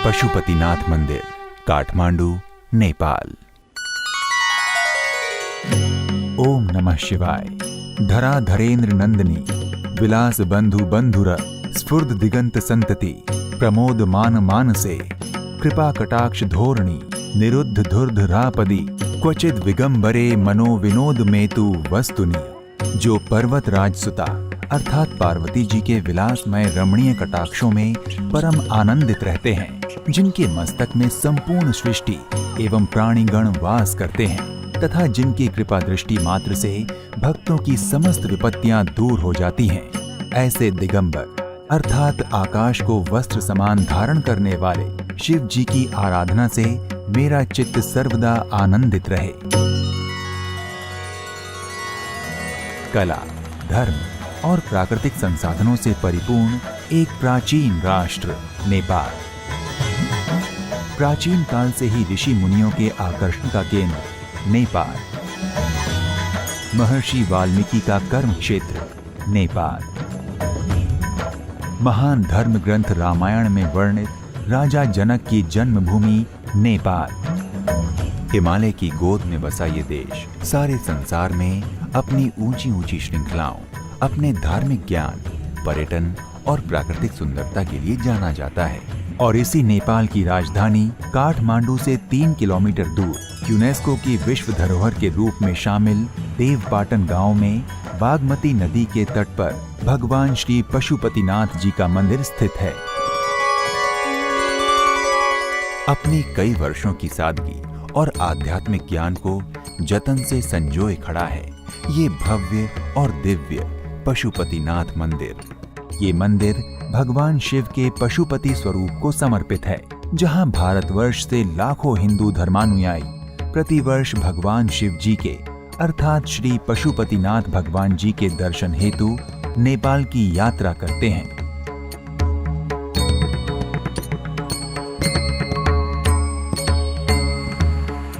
पशुपतिनाथ मंदिर, काठमांडू, नेपाल। ओम नमः शिवाय। धरा धरेन्द्र नंदिनी, विलास बंधु बंधुर, स्फुर्द दिगंत संतति, प्रमोद मान मानसे, कृपा कटाक्ष धोरणी, निरुद्ध धुर्ध रापदी, क्वचित विगंबरे मनो विनोद मेतु वस्तुनि। जो पर्वत राजसुता अर्थात पार्वती जी के विलासमय रमणीय कटाक्षों में परम आनंदित रहते हैं, जिनके मस्तक में संपूर्ण सृष्टि एवं प्राणीगण वास करते हैं तथा जिनकी कृपा दृष्टि मात्र से भक्तों की समस्त विपत्तियां दूर हो जाती हैं, ऐसे दिगंबर अर्थात आकाश को वस्त्र समान धारण करने वाले शिव जी की आराधना से मेरा चित्त सर्वदा आनंदित रहे। कला, धर्म और प्राकृतिक संसाधनों से परिपूर्ण एक प्राचीन राष्ट्र नेपाल। प्राचीन काल से ही ऋषि मुनियों के आकर्षण का केंद्र नेपाल, महर्षि वाल्मीकि का कर्म क्षेत्र नेपाल, महान धर्म ग्रंथ रामायण में वर्णित राजा जनक की जन्मभूमि नेपाल, हिमालय की गोद में बसा ये देश सारे संसार में अपनी ऊंची ऊंची श्रृंखलाओं, अपने धार्मिक ज्ञान, पर्यटन और प्राकृतिक सुंदरता के लिए जाना जाता है। और इसी नेपाल की राजधानी काठमांडू से 3 किलोमीटर दूर यूनेस्को की विश्व धरोहर के रूप में शामिल देवपाटन गांव में बागमती नदी के तट पर भगवान श्री पशुपतिनाथ जी का मंदिर स्थित है। अपनी कई वर्षों की सादगी और आध्यात्मिक ज्ञान को जतन से संजोए खड़ा है ये भव्य और दिव्य पशुपतिनाथ मंदिर। ये मंदिर भगवान शिव के पशुपति स्वरूप को समर्पित है, जहां भारतवर्ष से लाखों हिंदू धर्मानुयायी प्रतिवर्ष भगवान शिव जी के अर्थात श्री पशुपतिनाथ भगवान जी के दर्शन हेतु नेपाल की यात्रा करते हैं।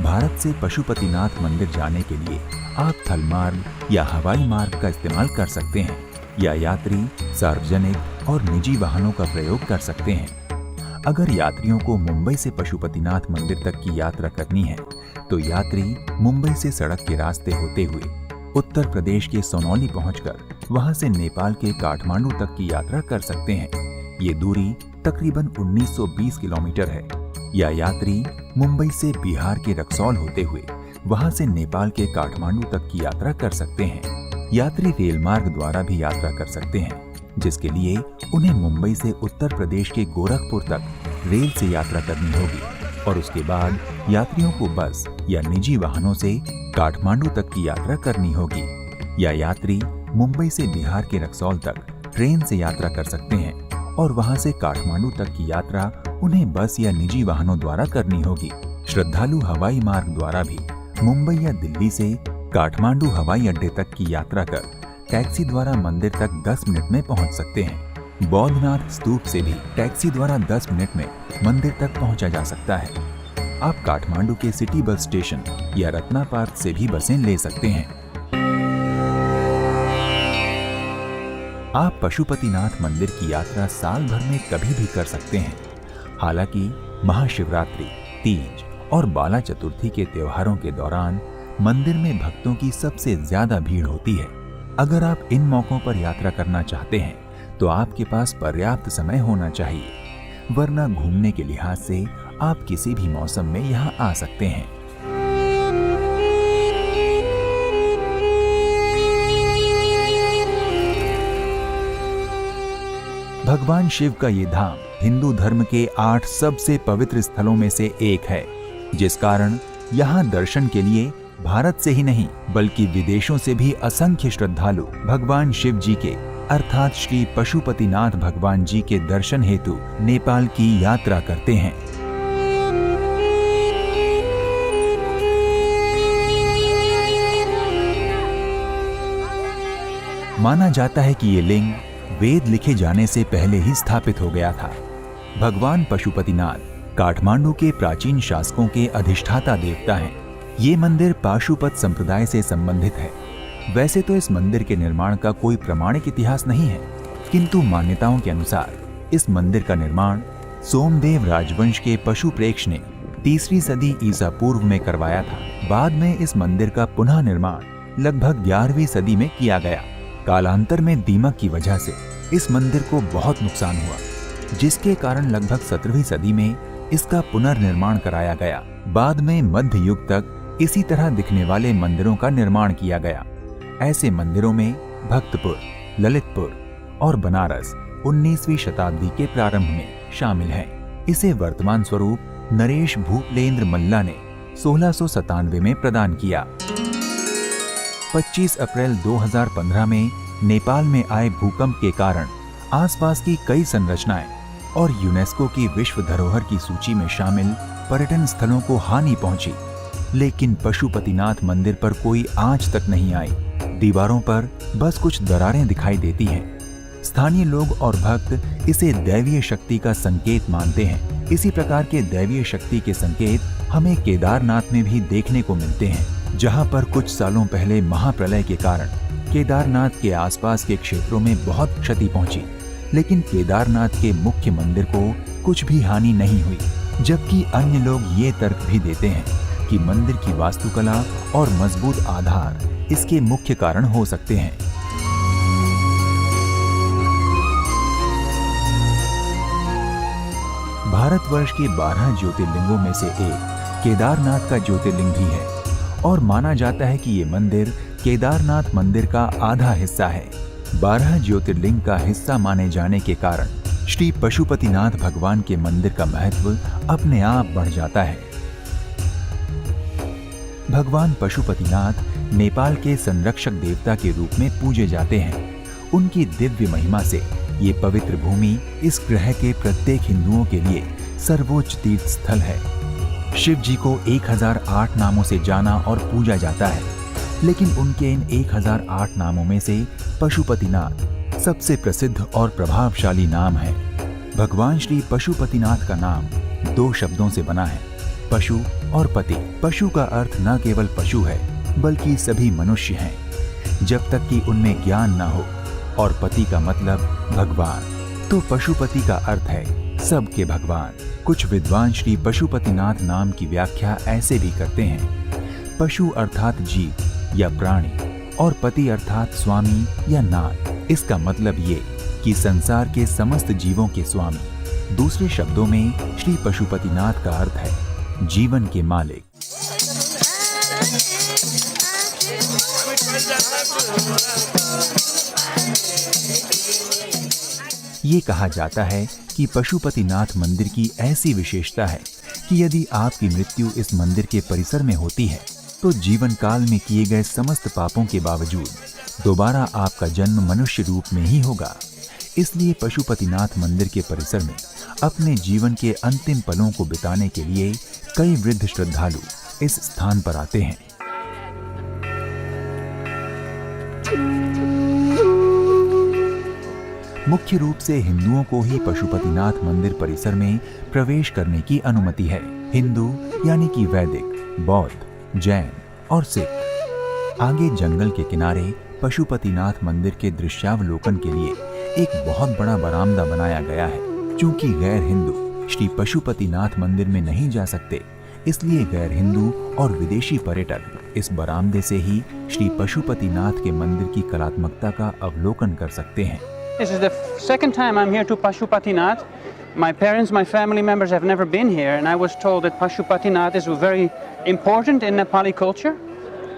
भारत से पशुपतिनाथ मंदिर जाने के लिए आप थल मार्ग या हवाई मार्ग का इस्तेमाल कर सकते हैं या यात्री सार्वजनिक और निजी वाहनों का प्रयोग कर सकते हैं। अगर यात्रियों को मुंबई से पशुपतिनाथ मंदिर तक की यात्रा करनी है तो यात्री मुंबई से सड़क के रास्ते होते हुए उत्तर प्रदेश के सोनौली पहुंचकर वहां से नेपाल के काठमांडू तक की यात्रा कर सकते हैं। ये दूरी तकरीबन 1920 किलोमीटर है। या यात्री मुंबई से बिहार के रक्सौल होते हुए वहां से नेपाल के काठमांडू तक की यात्रा कर सकते हैं। यात्री रेल मार्ग द्वारा भी यात्रा कर सकते हैं, जिसके लिए उन्हें मुंबई से उत्तर प्रदेश के गोरखपुर तक रेल से यात्रा करनी होगी और उसके बाद यात्रियों को बस या निजी वाहनों से काठमांडू तक की यात्रा करनी होगी। या यात्री मुंबई से बिहार के रक्सौल तक ट्रेन से यात्रा कर सकते हैं और वहां से काठमांडू तक की यात्रा उन्हें बस या निजी वाहनों द्वारा करनी होगी। श्रद्धालु हवाई मार्ग द्वारा भी मुंबई या दिल्ली से काठमांडू हवाई अड्डे तक की यात्रा कर टैक्सी द्वारा मंदिर तक 10 मिनट में पहुंच सकते हैं। बौद्धनाथ स्तूप से भी टैक्सी द्वारा 10 मिनट में मंदिर तक पहुंचा जा सकता है। आप काठमांडू के सिटी बस स्टेशन या रत्ना पार्क से भी बसें ले सकते हैं। आप पशुपतिनाथ मंदिर की यात्रा साल भर में कभी भी कर सकते हैं। हालांकि महाशिवरात्रि, तीज और बाला चतुर्थी के त्योहारों के दौरान मंदिर में भक्तों की सबसे ज्यादा भीड़ होती है। अगर आप इन मौकों पर यात्रा करना चाहते हैं तो आपके पास पर्याप्त समय होना चाहिए, वरना घूमने के लिहाज से आप किसी भी मौसम में यहाँ आ सकते हैं। भगवान शिव का ये धाम हिंदू धर्म के 8 सबसे पवित्र स्थलों में से एक है, जिस कारण यहाँ दर्शन के लिए भारत से ही नहीं बल्कि विदेशों से भी असंख्य श्रद्धालु भगवान शिव जी के अर्थात श्री पशुपतिनाथ भगवान जी के दर्शन हेतु नेपाल की यात्रा करते हैं। माना जाता है कि ये लिंग वेद लिखे जाने से पहले ही स्थापित हो गया था। भगवान पशुपतिनाथ काठमांडू के प्राचीन शासकों के अधिष्ठाता देवता हैं। ये मंदिर पाशुपत संप्रदाय से संबंधित है। वैसे तो इस मंदिर के निर्माण का कोई प्रमाणिक इतिहास नहीं है, किंतु मान्यताओं के अनुसार इस मंदिर का निर्माण सोमदेव राजवंश के पशु प्रेक्ष ने 3री सदी ईसा पूर्व में करवाया था। बाद में इस मंदिर का पुनः निर्माण लगभग 11वीं सदी में किया गया। कालांतर में दीमक की वजह से इस मंदिर को बहुत नुकसान हुआ, जिसके कारण लगभग 17वीं सदी में इसका पुनर्निर्माण कराया गया। बाद में मध्य युग तक इसी तरह दिखने वाले मंदिरों का निर्माण किया गया। ऐसे मंदिरों में भक्तपुर, ललितपुर और बनारस 19वीं शताब्दी के प्रारंभ में शामिल हैं। इसे वर्तमान स्वरूप नरेश भूपलेंद्र मल्ला ने 1697 में प्रदान किया। 25 अप्रैल 2015 में नेपाल में आए भूकंप के कारण आसपास की कई संरचनाएं और यूनेस्को की विश्व धरोहर की सूची में शामिल पर्यटन स्थलों को हानि पहुंची, लेकिन पशुपतिनाथ मंदिर पर कोई आंच तक नहीं आई। दीवारों पर बस कुछ दरारें दिखाई देती हैं। स्थानीय लोग और भक्त इसे दैवीय शक्ति का संकेत मानते हैं। इसी प्रकार के दैवीय शक्ति के संकेत हमें केदारनाथ में भी देखने को मिलते हैं, जहां पर कुछ सालों पहले महाप्रलय के कारण केदारनाथ के आसपास के क्षेत्रों में बहुत क्षति पहुंची, लेकिन केदारनाथ के मुख्य मंदिर को कुछ भी हानि नहीं हुई। जबकि अन्य लोग ये तर्क भी देते हैं कि मंदिर की वास्तुकला और मजबूत आधार इसके मुख्य कारण हो सकते हैं। भारतवर्ष के 12 ज्योतिर्लिंगों में से एक केदारनाथ का ज्योतिर्लिंग भी है और माना जाता है कि ये मंदिर केदारनाथ मंदिर का आधा हिस्सा है। 12 ज्योतिर्लिंग का हिस्सा माने जाने के कारण श्री पशुपतिनाथ भगवान के मंदिर का महत्व अपने आप बढ़ जाता है। भगवान पशुपतिनाथ नेपाल के संरक्षक देवता के रूप में पूजे जाते हैं। उनकी दिव्य महिमा से ये पवित्र भूमि इस ग्रह के प्रत्येक हिंदुओं के लिए सर्वोच्च तीर्थ स्थल है। शिव जी को 1008 नामों से जाना और पूजा जाता है, लेकिन उनके इन 1008 नामों में से पशुपतिनाथ सबसे प्रसिद्ध और प्रभावशाली नाम है। भगवान श्री पशुपतिनाथ का नाम 2 शब्दों से बना है, पशु और पति। पशु का अर्थ न केवल पशु है, बल्कि सभी मनुष्य हैं, जब तक कि उनमें ज्ञान न हो, और पति का मतलब भगवान, तो पशुपति का अर्थ है सबके भगवान। कुछ विद्वान श्री पशुपतिनाथ नाम की व्याख्या ऐसे भी करते हैं, पशु अर्थात जीव या प्राणी और पति अर्थात स्वामी या नाथ। इसका मतलब ये कि संसार के समस्त जीवों के स्वामी। दूसरे शब्दों में श्री पशुपतिनाथ का अर्थ है जीवन के मालिक। ये कहा जाता है कि पशुपतिनाथ मंदिर की ऐसी विशेषता है कि यदि आपकी मृत्यु इस मंदिर के परिसर में होती है तो जीवन काल में किए गए समस्त पापों के बावजूद दोबारा आपका जन्म मनुष्य रूप में ही होगा। इसलिए पशुपतिनाथ मंदिर के परिसर में अपने जीवन के अंतिम पलों को बिताने के लिए कई वृद्ध श्रद्धालु इस स्थान पर आते हैं। मुख्य रूप से हिंदुओं को ही पशुपतिनाथ मंदिर परिसर में प्रवेश करने की अनुमति है। हिंदू यानी कि वैदिक, बौद्ध, जैन और सिख। आगे जंगल के किनारे पशुपतिनाथ मंदिर के दृश्यावलोकन के लिए एक बहुत बड़ा बरामदा बनाया गया है। चूंकि गैर हिंदू श्री पशुपतिनाथ मंदिर में नहीं जा सकते, इसलिए गैर हिंदू और विदेशी पर्यटक इस बरामदे से ही श्री पशुपतिनाथ के मंदिर की कलात्मकता का अवलोकन कर सकते हैं। This is the second time I'm here to Pashupatinath. My parents, my family members have never been here, and I was told that Pashupatinath is very important in Nepali culture,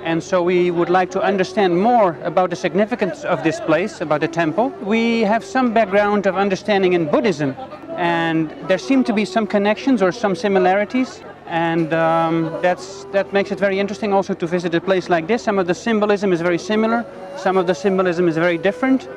and so we would like to understand more about the significance of this place, about the temple. We have some background of understanding in Buddhism, and there seem to be some connections or some similarities, and that makes it very interesting also to visit a place like this. Some of the symbolism is very similar, some of the symbolism is very different.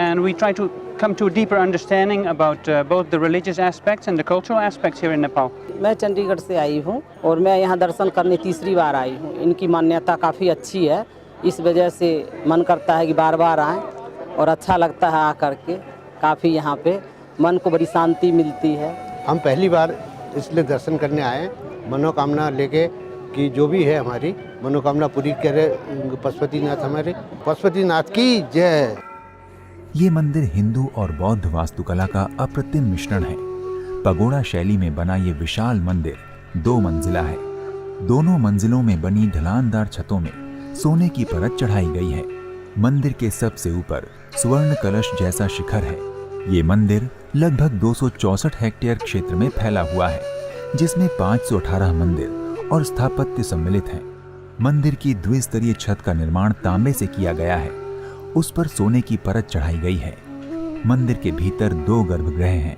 And we try to come to a deeper understanding about both the religious aspects and the cultural aspects here in Nepal. मैं चंडीगढ़ से आई हूँ और मैं यहाँ दर्शन करने तीसरी बार आई हूँ। इनकी मान्यता काफ़ी अच्छी है, इस वजह से मन करता है कि बार बार आएँ और अच्छा लगता है आकर के। काफ़ी यहाँ पे मन को बड़ी शांति मिलती है। हम पहली बार इसलिए दर्शन करने आए, मनोकामना लेके कि जो भी है हमारी मनोकामना पूरी करे पशुपतिनाथ हमारे। पशुपतिनाथ की जय। ये मंदिर हिंदू और बौद्ध वास्तुकला का अप्रतिम मिश्रण है। पगोड़ा शैली में बना ये विशाल मंदिर 2 मंजिला है। दोनों मंजिलों में बनी ढलानदार छतों में सोने की परत चढ़ाई गई है। मंदिर के सबसे ऊपर स्वर्ण कलश जैसा शिखर है। ये मंदिर लगभग 264 हेक्टेयर क्षेत्र में फैला हुआ है, जिसमें 518 मंदिर और स्थापत्य सम्मिलित हैं। मंदिर की द्विस्तरीय छत का निर्माण तांबे से किया गया है। उस पर सोने की परत चढ़ाई गई है। मंदिर के भीतर 2 गर्भगृह हैं।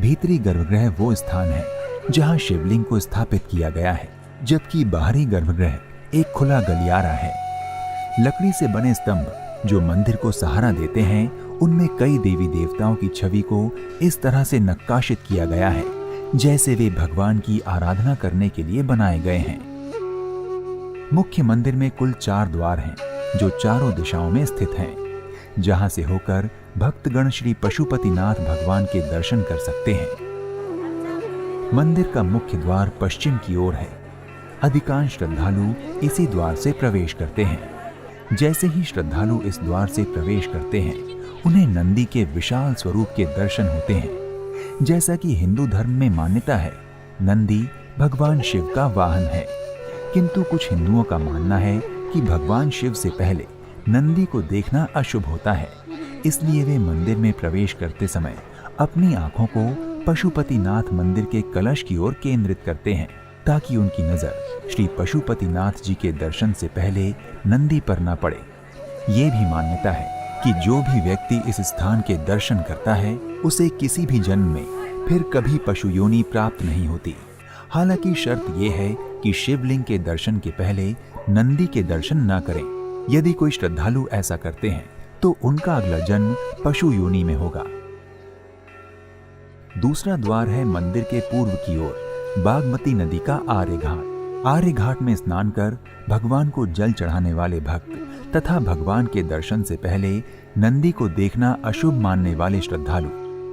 भीतरी गर्भगृह वो स्थान है जहां शिवलिंग को स्थापित किया गया है, जबकि बाहरी गर्भगृह एक खुला गलियारा है। लकड़ी से बने स्तंभ जो मंदिर को सहारा देते हैं, उनमें कई देवी देवताओं की छवि को इस तरह से नक्काशित किया गया है जैसे वे भगवान की आराधना करने के लिए बनाए गए हैं। मुख्य मंदिर में कुल 4 द्वार हैं जो चारों दिशाओं में स्थित हैं, जहां से होकर भक्तगण श्री पशुपतिनाथ भगवान के दर्शन कर सकते हैं। मंदिर का मुख्य द्वार पश्चिम की ओर है। अधिकांश श्रद्धालु इसी द्वार से प्रवेश करते हैं। जैसे ही श्रद्धालु इस द्वार से प्रवेश करते हैं, उन्हें नंदी के विशाल स्वरूप के दर्शन होते हैं। जैसा कि हिंदू धर्म में मान्यता है, नंदी भगवान शिव का वाहन है, किंतु कुछ हिंदुओं का मानना है कि भगवान शिव से पहले नंदी को देखना अशुभ होता है। इसलिए वे मंदिर में प्रवेश करते समय अपनी आंखों को पशुपतिनाथ मंदिर के कलश की ओर केंद्रित करते हैं, ताकि उनकी नजर श्री पशुपतिनाथ जी के दर्शन से पहले नंदी पर न पड़े। ये भी मान्यता है कि जो भी व्यक्ति इस स्थान के दर्शन करता है, उसे किसी भी जन्म में फिर कभी पशु योनि प्राप्त नहीं होती। हालांकि शर्त यह है कि शिवलिंग के दर्शन के पहले नंदी के दर्शन न करें। यदि कोई श्रद्धालु ऐसा करते हैं तो उनका अगला जन्म पशु योनि में होगा। दूसरा द्वार है मंदिर के पूर्व की ओर बागमती नदी का आर्य घाट। आर्य घाट में स्नान कर भगवान को जल चढ़ाने वाले भक्त तथा भगवान के दर्शन से पहले नंदी को देखना अशुभ मानने वाले श्रद्धालु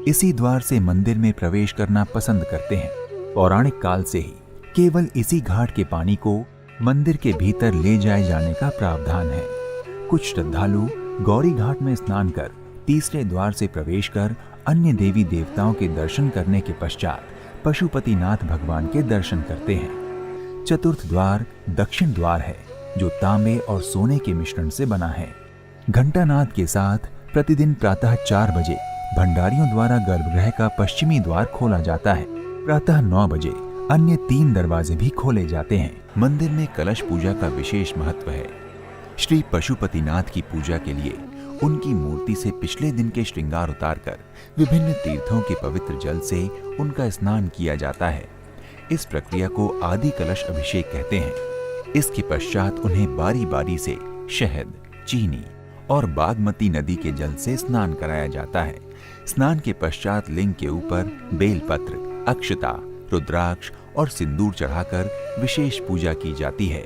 इसी द्वार से मंदिर में प्रवेश करना पसंद करते हैं। पौराणिक काल से ही केवल इसी घाट के पानी को मंदिर के भीतर ले जाए जाने का प्रावधान है। कुछ श्रद्धालु गौरी घाट में स्नान कर तीसरे द्वार से प्रवेश कर अन्य देवी देवताओं के दर्शन करने के पश्चात पशुपतिनाथ भगवान के दर्शन करते हैं। चतुर्थ द्वार दक्षिण द्वार है, जो तांबे और सोने के मिश्रण से बना है। घंटानाद के साथ प्रतिदिन प्रातः 4 बजे भंडारियों द्वारा गर्भगृह का पश्चिमी द्वार खोला जाता है। प्रातः 9 बजे अन्य 3 दरवाजे भी खोले जाते हैं। मंदिर में कलश पूजा का विशेष महत्व है। श्री पशुपतिनाथ की पूजा के लिए उनकी मूर्ति से पिछले दिन के श्रृंगार उतारकर विभिन्न तीर्थों के पवित्र जल से उनका स्नान किया जाता है। इस प्रक्रिया को आदि कलश अभिषेक कहते हैं। इसके पश्चात उन्हें बारी बारी से शहद, चीनी और बागमती नदी के जल से स्नान कराया जाता है। स्नान के पश्चात लिंग के ऊपर बेलपत्र, अक्षता, रुद्राक्ष और सिंदूर चढ़ाकर विशेष पूजा की जाती है।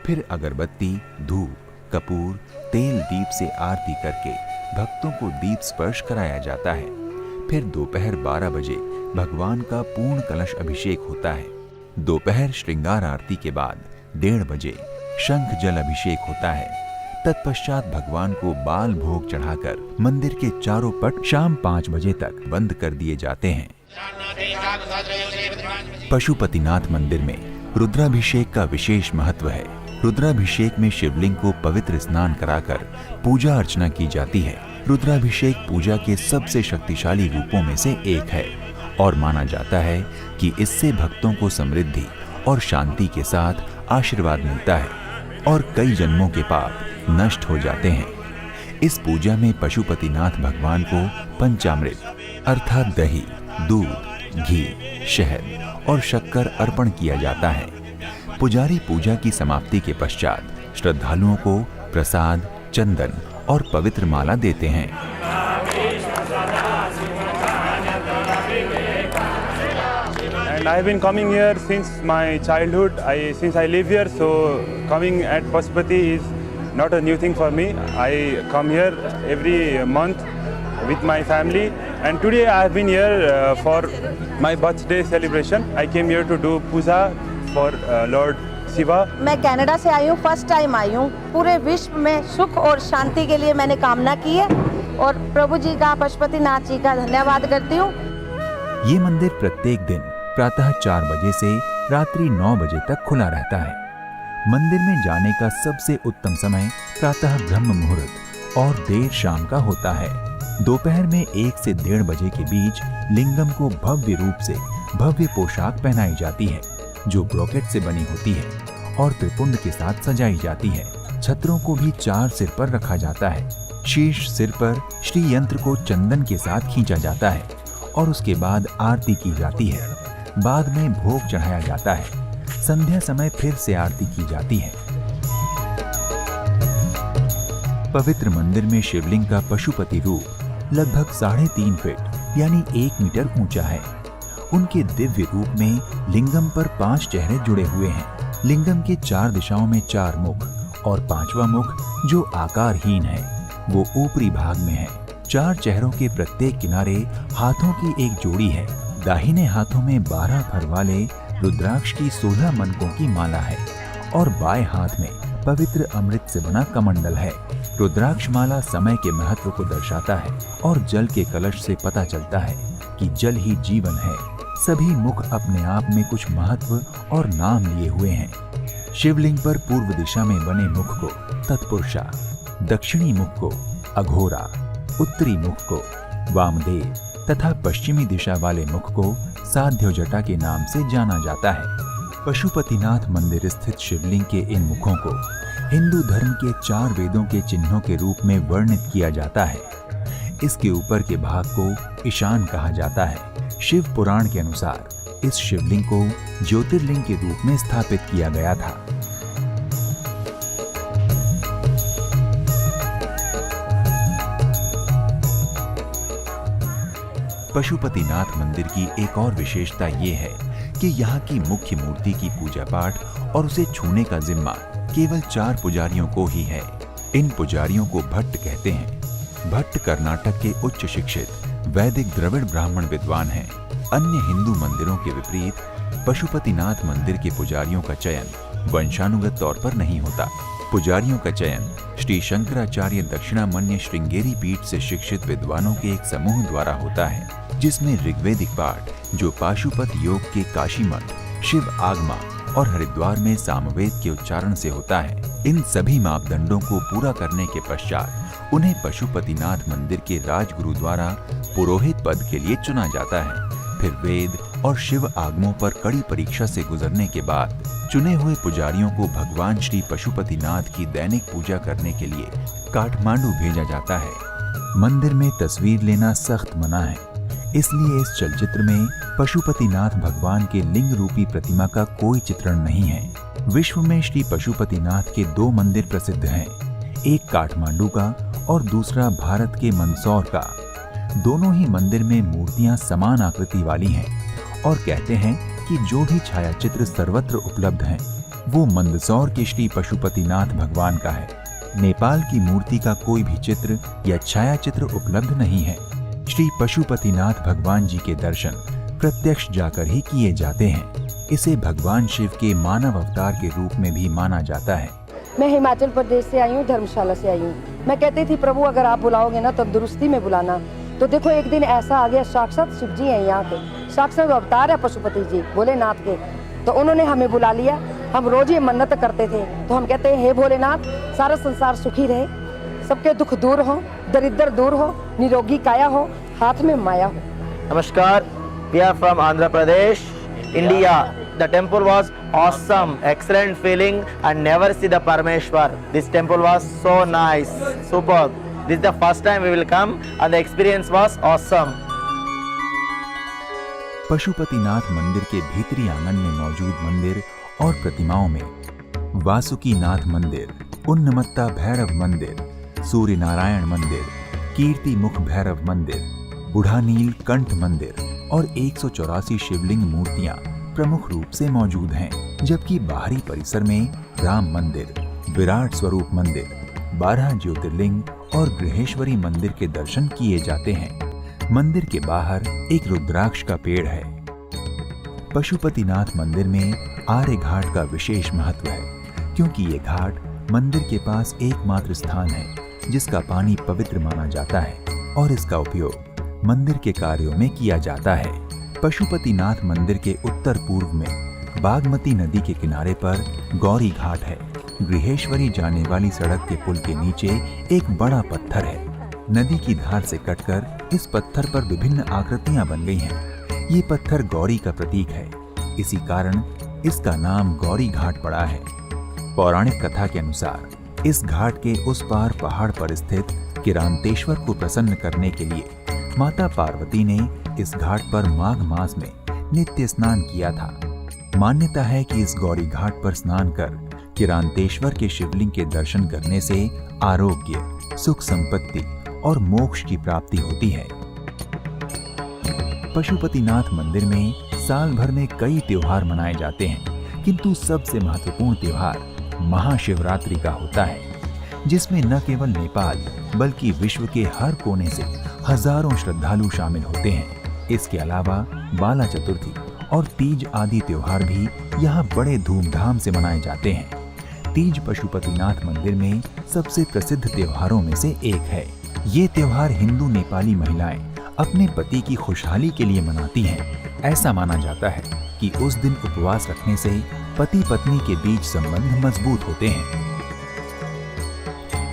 फिर अगरबत्ती, धूप, कपूर, तेल दीप से आरती करके भक्तों को दीप स्पर्श कराया जाता है। फिर दोपहर 12 बजे भगवान का पूर्ण कलश अभिषेक होता है। दोपहर श्रृंगार आरती के बाद 1:30 बजे शंख जल अभिषेक होता है। तत्पश्चात भगवान को बाल भोग चढ़ाकर मंदिर के चारों पट शाम 5 बजे तक बंद कर दिए जाते हैं। पशुपतिनाथ मंदिर में रुद्राभिषेक का विशेष महत्व है। रुद्राभिषेक में शिवलिंग को पवित्र स्नान कराकर पूजा अर्चना की जाती है। रुद्राभिषेक पूजा के सबसे शक्तिशाली रूपों में से एक है और माना जाता है कि इससे भक्तों को समृद्धि और शांति के साथ आशीर्वाद मिलता है और कई जन्मों के पाप नष्ट हो जाते हैं। इस पूजा में पशुपतिनाथ भगवान को पंचामृत अर्थात दही, दूध, घी, शहद और शक्कर अर्पण किया जाता है। पुजारी पूजा की समाप्ति के पश्चात श्रद्धालुओं को प्रसाद, चंदन और पवित्र माला देते हैं। And I have been coming here since my childhood. Since I live here, so coming at Pashupati is not a new thing for me. I come here every month with my family, and today I have been here for my birthday celebration. I came here to do puja for Lord Shiva. मैं Canada से आई हूँ, first time I हूँ। पूरे विश्व में सुख और शांति के लिए मैंने कामना की है और प्रभु जी का, पशुपतिनाथ जी का धन्यवाद करती हूँ। ये मंदिर प्रत्येक दिन प्रातः 4 बजे से रात्रि 9 बजे तक खुला रहता है। मंदिर में जाने का सबसे उत्तम समय प्रातः ब्रह्म मुहूर्त और देर शाम का होता है। दोपहर में 1 से 1:30 बजे के बीच लिंगम को भव्य रूप से भव्य पोशाक पहनाई जाती है, जो ब्रोकेट से बनी होती है और त्रिपुंड के साथ सजाई जाती है। छत्रों को भी 4 सिर पर रखा जाता है। शीर्ष सिर पर श्री यंत्र को चंदन के साथ खींचा जाता है और उसके बाद आरती की जाती है। बाद में भोग चढ़ाया जाता है। संध्या समय फिर से आरती की जाती है। पवित्र मंदिर में शिवलिंग का पशुपति रूप लगभग 3.5 फीट यानी 1 मीटर ऊंचा है। उनके दिव्य रूप में लिंगम पर 5 चेहरे जुड़े हुए हैं। लिंगम के 4 दिशाओं में 4 मुख और 5वां मुख जो आकारहीन है वो ऊपरी भाग में है। 4 चेहरों के प्रत्येक किनारे हाथों की एक जोड़ी है। दाहिने हाथों में 12 फर वाले रुद्राक्ष की 16 मनकों की माला है और बाएं हाथ में पवित्र अमृत से बना कमंडल है। रुद्राक्ष माला समय के महत्व को दर्शाता है और जल के कलश से पता चलता है कि जल ही जीवन है। सभी मुख अपने आप में कुछ महत्व और नाम लिए हुए हैं। शिवलिंग पर पूर्व दिशा में बने मुख को तत्पुरुषा, दक्षिणी मुख को अघोरा, उत्तरी मुख को वामदेव तथा पश्चिमी दिशा वाले मुख को साध्योजटा के नाम से जाना जाता है। पशुपतिनाथ मंदिर स्थित शिवलिंग के इन मुखों को हिंदू धर्म के 4 वेदों के चिन्हों के रूप में वर्णित किया जाता है। इसके ऊपर के भाग को ईशान कहा जाता है। शिव पुराण के अनुसार इस शिवलिंग को ज्योतिर्लिंग के रूप में स्थापित किया गया था। पशुपतिनाथ मंदिर की एक और विशेषता ये है कि यहाँ की मुख्य मूर्ति की पूजा पाठ और उसे छूने का जिम्मा केवल 4 पुजारियों को ही है। इन पुजारियों को भट्ट कहते हैं। भट्ट कर्नाटक के उच्च शिक्षित वैदिक द्रविड़ ब्राह्मण विद्वान हैं। अन्य हिंदू मंदिरों के विपरीत पशुपतिनाथ मंदिर के पुजारियों का चयन वंशानुगत तौर पर नहीं होता। पुजारियों का चयन श्री शंकराचार्य दक्षिणामन्य श्रृंगेरी पीठ से शिक्षित विद्वानों के एक समूह द्वारा होता है, जिसमें ऋग्वेदिक पाठ जो पाशुपत योग के काशी मठ, शिव आगमा और हरिद्वार में सामवेद के उच्चारण से होता है। इन सभी मापदंडों को पूरा करने के पश्चात उन्हें पशुपतिनाथ मंदिर के राजगुरु द्वारा पुरोहित पद के लिए चुना जाता है। फिर वेद और शिव आगमों पर कड़ी परीक्षा से गुजरने के बाद चुने हुए पुजारियों को भगवान श्री पशुपतिनाथ की दैनिक पूजा करने के लिए काठमांडू भेजा जाता है। मंदिर में तस्वीर लेना सख्त मना है, इसलिए इस चलचित्र में पशुपतिनाथ भगवान के लिंग रूपी प्रतिमा का कोई चित्रण नहीं है। विश्व में श्री पशुपतिनाथ के 2 मंदिर प्रसिद्ध हैं, एक काठमांडू का और दूसरा भारत के मंदसौर का। दोनों ही मंदिर में मूर्तियां समान आकृति वाली हैं और कहते हैं कि जो भी छायाचित्र सर्वत्र उपलब्ध हैं, वो मंदसौर के श्री पशुपतिनाथ भगवान का है। नेपाल की मूर्ति का कोई भी चित्र या छायाचित्र उपलब्ध नहीं है। श्री पशुपतिनाथ भगवान जी के दर्शन प्रत्यक्ष जाकर ही किए जाते हैं। इसे भगवान शिव के मानव अवतार के रूप में भी माना जाता है। मैं हिमाचल प्रदेश से आई हूँ, धर्मशाला से आई हूँ। मैं कहती थी प्रभु अगर आप बुलाओगे ना तंदुरुस्ती में बुलाना। तो देखो एक दिन ऐसा आ गया, साक्षात शिव जी हैं यहाँ के, साक्षात अवतार है पशुपति जी भोलेनाथ के। तो उन्होंने हमें बुला लिया। हम रोज ये मन्नत करते थे, तो हम कहते हैं हे भोलेनाथ सारा संसार सुखी रहे, सबके दुख दूर हो, दरिद्र दूर हो, निरोगी काया हो, हाथ में माया हो। Namaskar, we are from Andhra Pradesh, India. The temple was awesome, excellent feeling and never see the Parameshwar. This temple was so nice, superb. This is the first time we will come and the experience was awesome. Pashupatinath मंदिर के भीतरी आंगन में मौजूद मंदिर और प्रतिमाओं में वासुकीनाथ मंदिर, उन्नमत्ता भैरव मंदिर, सूर्य नारायण मंदिर, कीर्ति मुख भैरव मंदिर, बुढ़ानील कंठ मंदिर और 184 शिवलिंग मूर्तियां प्रमुख रूप से मौजूद हैं, जबकि बाहरी परिसर में राम मंदिर, विराट स्वरूप मंदिर, 12 ज्योतिर्लिंग और गृहेश्वरी मंदिर के दर्शन किए जाते हैं। मंदिर के बाहर एक रुद्राक्ष का पेड़ है। पशुपतिनाथ मंदिर में आर्य घाट का विशेष महत्व है, क्योंकि ये घाट मंदिर के पास एकमात्र स्थान है जिसका पानी पवित्र माना जाता है और इसका उपयोग मंदिर के कार्यों में किया जाता है। पशुपतिनाथ मंदिर के उत्तर पूर्व में बागमती नदी के किनारे पर गौरी घाट है। गृहेश्वरी जाने वाली सड़क के पुल के नीचे एक बड़ा पत्थर है। नदी की धार से कटकर इस पत्थर पर विभिन्न आकृतियां बन गई हैं। ये पत्थर गौरी का प्रतीक है, इसी कारण इसका नाम गौरी घाट पड़ा है। पौराणिक कथा के अनुसार इस घाट के उस पार पहाड़ पर स्थित किरांतेश्वर को प्रसन्न करने के लिए माता पार्वती ने इस घाट पर माघ मास में नित्य स्नान किया था। मान्यता है कि इस गौरी घाट पर स्नान कर किरांतेश्वर के शिवलिंग के दर्शन करने से आरोग्य, सुख संपत्ति और मोक्ष की प्राप्ति होती है। पशुपतिनाथ मंदिर में साल भर में कई त्योहार मनाए जाते हैं, किंतु सबसे महत्वपूर्ण त्योहार महाशिवरात्रि का होता है, जिसमें न केवल नेपाल बल्कि विश्व के हर कोने से हजारों श्रद्धालु शामिल होते हैं। इसके अलावा बाला चतुर्थी और तीज आदि त्योहार भी यहाँ बड़े धूमधाम से मनाए जाते हैं। तीज पशुपतिनाथ मंदिर में सबसे प्रसिद्ध त्योहारों में से एक है। ये त्योहार हिंदू नेपाली महिलाएं अपने पति की खुशहाली के लिए मनाती हैं। ऐसा माना जाता है कि उस दिन उपवास रखने से पति पत्नी के बीच संबंध मजबूत होते हैं।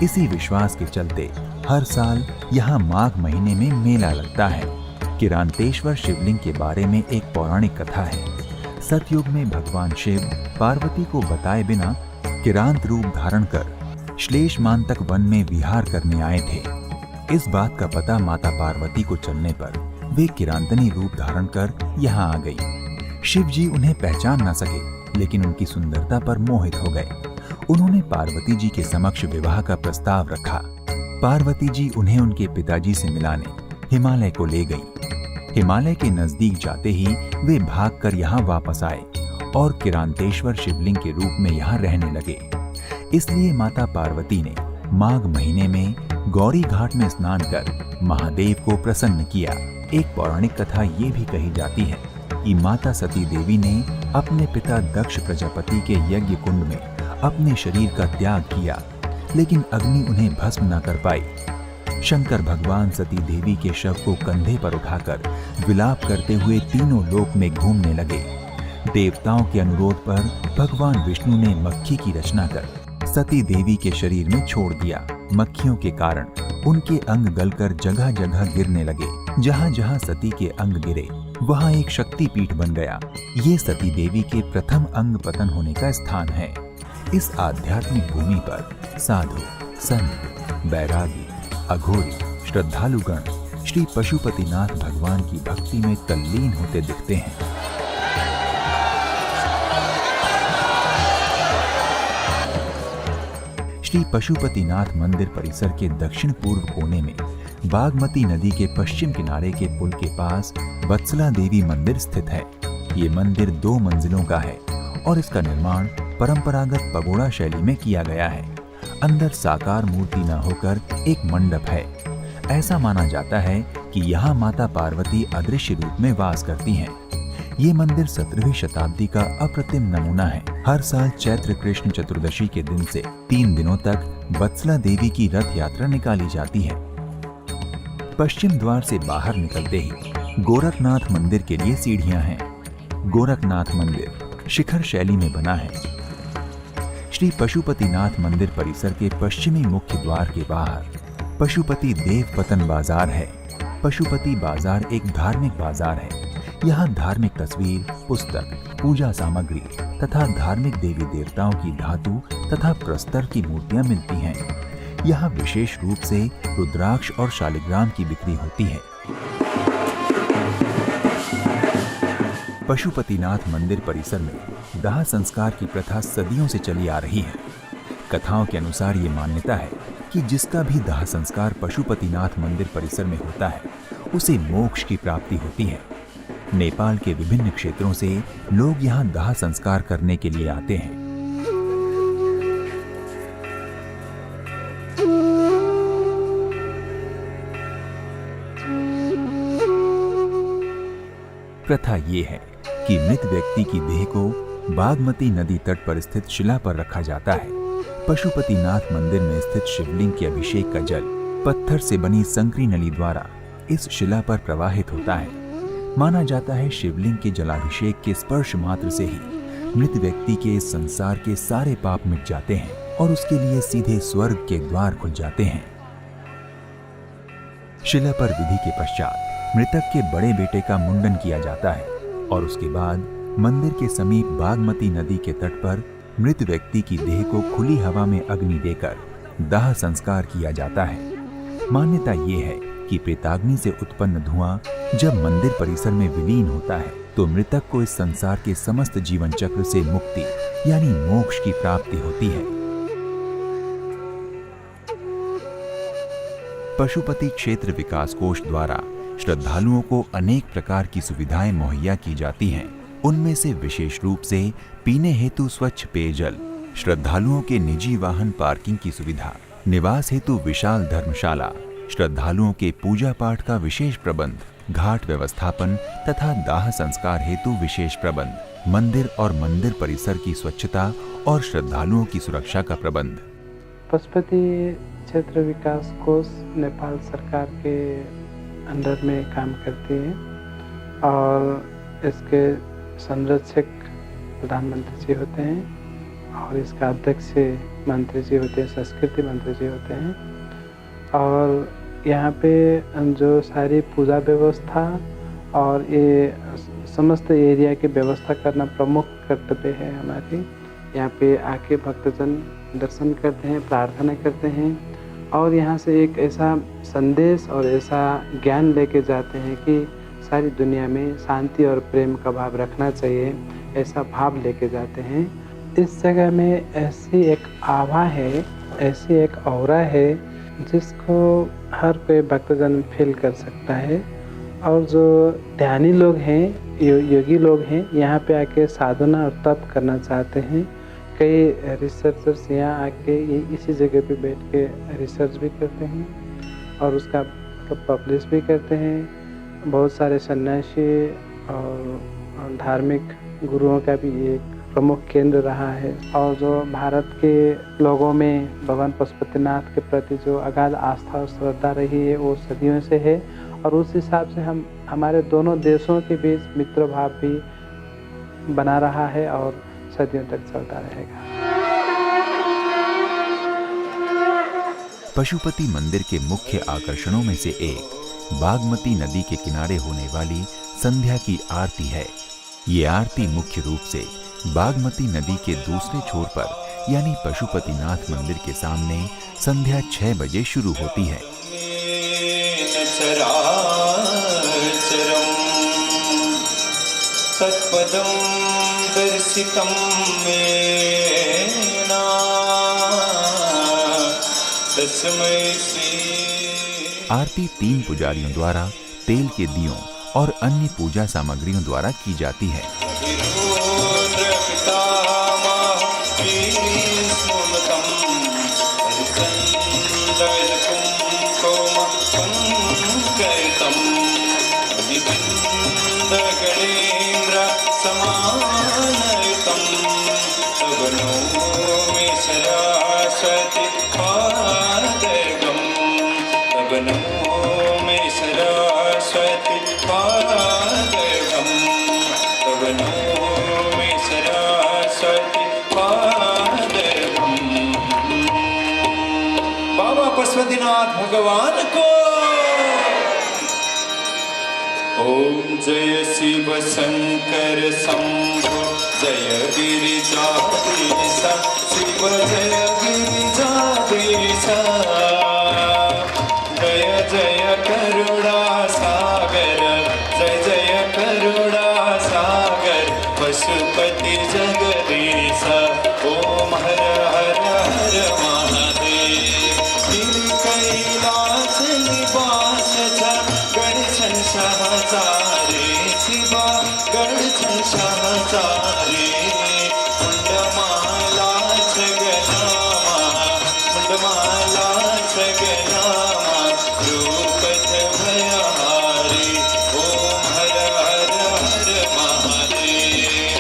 इसी विश्वास के चलते हर साल यहाँ माघ महीने में मेला लगता है। किरांतेश्वर शिवलिंग के बारे में एक पौराणिक कथा है। सतयुग में भगवान शिव पार्वती को बताए बिना किरांत रूप धारण कर श्लेषमांतक वन में विहार करने आए थे। इस बात का पता माता पार्वती को चलने पर वे किरांतनी रूप धारण कर यहाँ आ गई। शिव जी उन्हें पहचान न सके, लेकिन उनकी सुंदरता पर मोहित हो गए। उन्होंने पार्वती जी के समक्ष विवाह का प्रस्ताव रखा। पार्वती जी उन्हें उनके पिताजी से मिलाने हिमालय को ले गईं। हिमालय के नजदीक जाते ही वे भागकर यहाँ वापस आए और किरांतेश्वर शिवलिंग के रूप में यहाँ रहने लगे। इसलिए माता पार्वती ने माघ महीने में गौरी घाट में स्नान कर महादेव को प्रसन्न किया। एक पौराणिक कथा ये भी कही जाती है कि माता सती देवी ने अपने पिता दक्ष प्रजापति के यज्ञ कुंड में अपने शरीर का त्याग किया, लेकिन अग्नि उन्हें भस्म न कर पाई। शंकर भगवान सती देवी के शव को कंधे पर उठाकर विलाप करते हुए तीनों लोक में घूमने लगे। देवताओं के अनुरोध पर भगवान विष्णु ने मक्खी की रचना कर सती देवी के शरीर में छोड़ दिया। मक्खियों के कारण उनके अंग गलकर जगह जगह गिरने लगे। जहाँ जहाँ सती के अंग गिरे वहाँ एक शक्ति पीठ बन गया। ये सती देवी के प्रथम अंग पतन होने का स्थान है। इस आध्यात्मिक भूमि पर साधु, संत, बैरागी, अघोरी, श्रद्धालुगण श्री पशुपतिनाथ भगवान की भक्ति में तल्लीन होते दिखते हैं। श्री पशुपतिनाथ मंदिर परिसर के दक्षिण पूर्व कोने में बागमती नदी के पश्चिम किनारे के पुल के पास वत्सला देवी मंदिर स्थित है। ये मंदिर 2 मंजिलों का है और इसका निर्माण परंपरागत पगोड़ा शैली में किया गया है। अंदर साकार मूर्ति न होकर एक मंडप है। ऐसा माना जाता है कि यहाँ माता पार्वती अदृश्य रूप में वास करती हैं। ये मंदिर 17वीं शताब्दी का अप्रतिम नमूना है। हर साल चैत्र कृष्ण चतुर्दशी के दिन से 3 दिनों तक वत्सला देवी की रथ यात्रा निकाली जाती है। पश्चिम द्वार से बाहर निकलते ही गोरखनाथ मंदिर के लिए सीढ़ियां हैं। गोरखनाथ मंदिर शिखर शैली में बना है। श्री पशुपतिनाथ मंदिर परिसर के पश्चिमी मुख्य द्वार के बाहर पशुपति देव पतन बाजार है। पशुपति बाजार एक धार्मिक बाजार है। यहाँ धार्मिक तस्वीर, पुस्तक, पूजा सामग्री तथा धार्मिक देवी देवताओं की धातु तथा प्रस्तर की मूर्तियां मिलती हैं। यहाँ विशेष रूप से रुद्राक्ष और शालिग्राम की बिक्री होती है। पशुपतिनाथ मंदिर परिसर में दाह संस्कार की प्रथा सदियों से चली आ रही है। कथाओं के अनुसार ये मान्यता है कि जिसका भी दाह संस्कार पशुपतिनाथ मंदिर परिसर में होता है उसे मोक्ष की प्राप्ति होती है। नेपाल के विभिन्न क्षेत्रों से लोग यहाँ दाह संस्कार करने के लिए आते हैं। प्रथा ये है कि मृत व्यक्ति की देह को बागमती नदी तट पर स्थित शिला पर रखा जाता है। पशुपतिनाथ मंदिर में स्थित शिवलिंग के अभिषेक का जल पत्थर से बनी संकरी नली द्वारा इस शिला पर प्रवाहित होता है। माना जाता है शिवलिंग के जलाभिषेक के स्पर्श मात्र से ही मृत व्यक्ति के इस संसार के सारे पाप मिट जाते हैं और उसके लिए सीधे स्वर्ग के द्वार खुल जाते हैं। शिला पर विधि के पश्चात मृतक के बड़े बेटे का मुंडन किया जाता है और उसके बाद मंदिर के समीप बागमती नदी के तट पर मृत व्यक्ति की देह को खुली हवा में अग्नि देकर दाह संस्कार किया जाता है। मान्यता ये है कि प्रेताग्नि से उत्पन्न धुआं जब मंदिर परिसर में विलीन होता है तो मृतक को इस संसार के समस्त जीवन चक्र से मुक्ति यानी मोक्ष की प्राप्ति होती है। पशुपति क्षेत्र विकास कोष द्वारा श्रद्धालुओं को अनेक प्रकार की सुविधाएं मुहैया की जाती हैं। उनमें से विशेष रूप से पीने हेतु स्वच्छ पेयजल, श्रद्धालुओं के निजी वाहन पार्किंग की सुविधा, निवास हेतु विशाल धर्मशाला, श्रद्धालुओं के पूजा पाठ का विशेष प्रबंध, घाट व्यवस्थापन तथा दाह संस्कार हेतु विशेष प्रबंध, मंदिर और मंदिर परिसर की स्वच्छता और श्रद्धालुओं की सुरक्षा का प्रबंध। पशुपति क्षेत्र विकास कोष नेपाल सरकार के अंडर में काम करती है और इसके संरक्षक प्रधानमंत्री जी होते हैं और इसका अध्यक्ष मंत्री जी होते हैं, संस्कृति मंत्री जी होते हैं। और यहाँ पे जो सारी पूजा व्यवस्था और ये समस्त एरिया की व्यवस्था करना प्रमुख कर्तव्य है हमारी। यहाँ पे आके भक्तजन दर्शन करते हैं, प्रार्थना करते हैं और यहाँ से एक ऐसा संदेश और ऐसा ज्ञान लेके जाते हैं कि सारी दुनिया में शांति और प्रेम का भाव रखना चाहिए, ऐसा भाव लेके जाते हैं। इस जगह में ऐसी एक आभा है, ऐसी एक औरा है जिसको हर कोई भक्तजन फील कर सकता है। और जो ध्यानी लोग हैं, योगी लोग हैं, यहाँ पे आके साधना और तप करना चाहते हैं। कई रिसर्चर्स यहाँ आके इसी जगह पे बैठ के रिसर्च भी करते हैं और उसका पब्लिश भी करते हैं। बहुत सारे सन्यासी और धार्मिक गुरुओं का भी एक प्रमुख केंद्र रहा है। और जो भारत के लोगों में भगवान पशुपतिनाथ के प्रति जो अगाध आस्था और श्रद्धा रही है वो सदियों से है और उस हिसाब से हमारे दोनों देशों के बीच मित्र भाव भी बना रहा है और सदियों तक चलता रहेगा। पशुपति मंदिर के मुख्य आकर्षणों में से एक बागमती नदी के किनारे होने वाली संध्या की आरती है। ये आरती मुख्य रूप से बागमती नदी के दूसरे छोर पर यानी पशुपतिनाथ मंदिर के सामने संध्या 6 बजे शुरू होती है। आरती 3 पुजारियों द्वारा तेल के दियों और अन्य पूजा सामग्रियों द्वारा की जाती है। पशुपतिनाथ भगवान को ओम जय शिव शंकर शंभो जय गिरिजाधीश शिव जय गिरिजाधीश जय जय करुणा सागर जय जय करुणा सागर पशुपति जगदीश ओम हर हर हर महादेव कैलाश निवास गढ़ सहचारे शिवा गढ़ सहचारे मुंडमाला छगनामा मुंडमाला छगनामा रूपथ भयहारी ओम हर हर हर महादेव।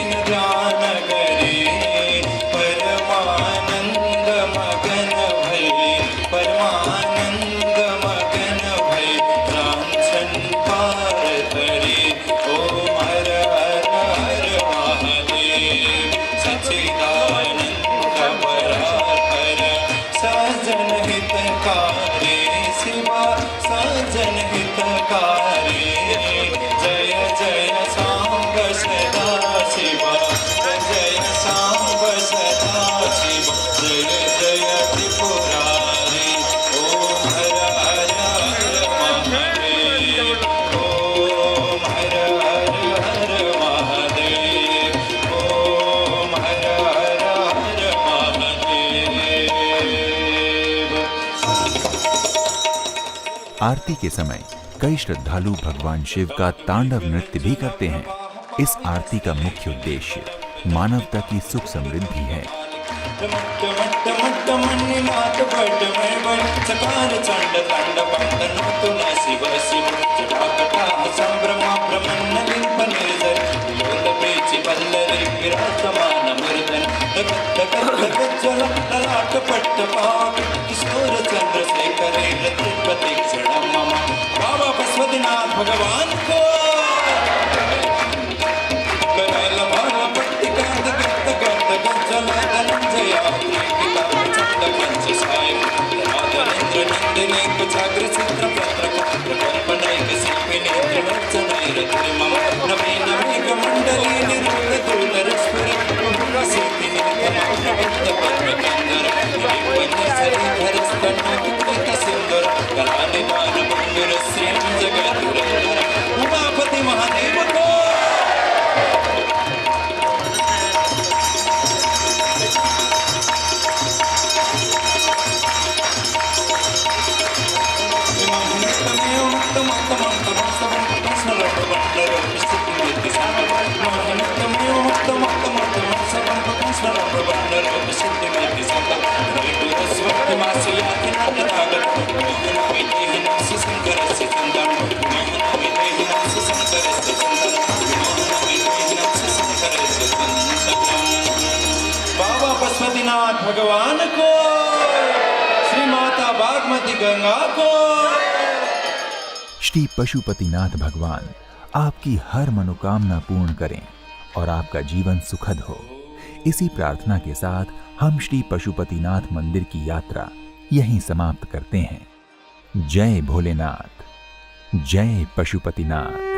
दीन ध्यान करे परमानंद मगन भये परमानंद मगन भये लांछन पार करे ओम हर हर हर महादेव सच्चिदानंद परात्पर सजन हितकारी शिवा सजन हितकारी जय जय सांब सदा शिवा जय सांब सदा शिवा जय जय त्रिपुरारी ओम हर हर हर महादेव ओम हर हर हर महादेव ओम हर हर हर महादेव। आरती के समय कई श्रद्धालु भगवान शिव का तांडव नृत्य भी करते हैं। इस आरती का मुख्य उद्देश्य मानवता की सुख समृद्धि है। मन्निनाथ भट में बट सकार चंड तंड बंदन तुन शिव शिव जटाकटा संभ्रमा ब्रह्मण्य लिंब निर्जर लोल पेचि बल्लरी विराजमान मर्दन तगत जल ललाट पट्ट पाक किशोर चंद्रशेखर त्रिपति क्षण मम बाबा पशुपतिनाथ भगवान को कराल भाल पट्टिका तगत गत जल धनंजय चंद पंच साय राधरेंद्र नंदिनी कुचाग्र चित्र पत्र कल्पनैक शिल्पि नेत्र वचनैर मम नवीन मेघ मंडली निरुद्ध दूतर स्फुर सीति नित्य नवनवद्ध पद्म कंदर निपन्न श्रीधर स्तनोत्कृत सिंदूर कलानिधान मंदिर श्रीं जगदुरंधर उमापति महादेव को बाबा पशुपतिनाथ भगवान को श्री माता बागमती गंगा को। श्री पशुपतिनाथ भगवान आपकी हर मनोकामना पूर्ण करें और आपका जीवन सुखद हो। इसी प्रार्थना के साथ हम श्री पशुपतिनाथ मंदिर की यात्रा यहीं समाप्त करते हैं। जय भोलेनाथ, जय पशुपतिनाथ।